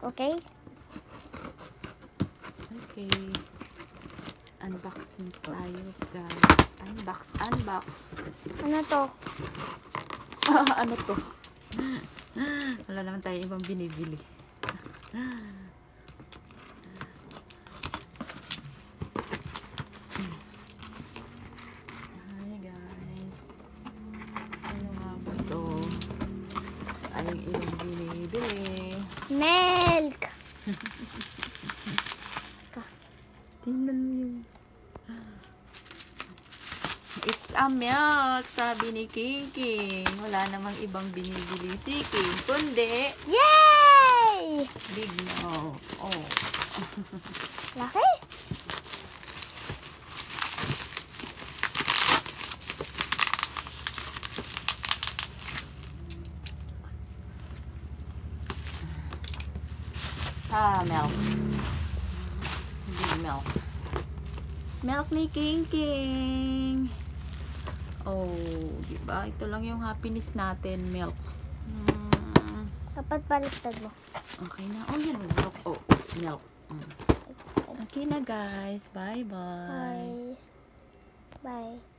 Okay? Okay. Unboxing tayo, guys. Unbox. Ano to? Ano to? Wala naman tayo ibang binibili. Hi, guys. Ano nga ba to? Ay, ibang binibili. Milk! Tingnan mo yun. It's a milk, sabi ni King. Wala namang ibang binibili si King, kundi Yay! big milk. Oh. Laki? Milk. Big milk. Milk ni King. Oh, diba? Ito lang yung happiness natin, milk. Dapat baliktad mo. Okay na. Oh, yan. Milk. Oh, milk. Okay na, guys. Bye-bye. Bye. Bye.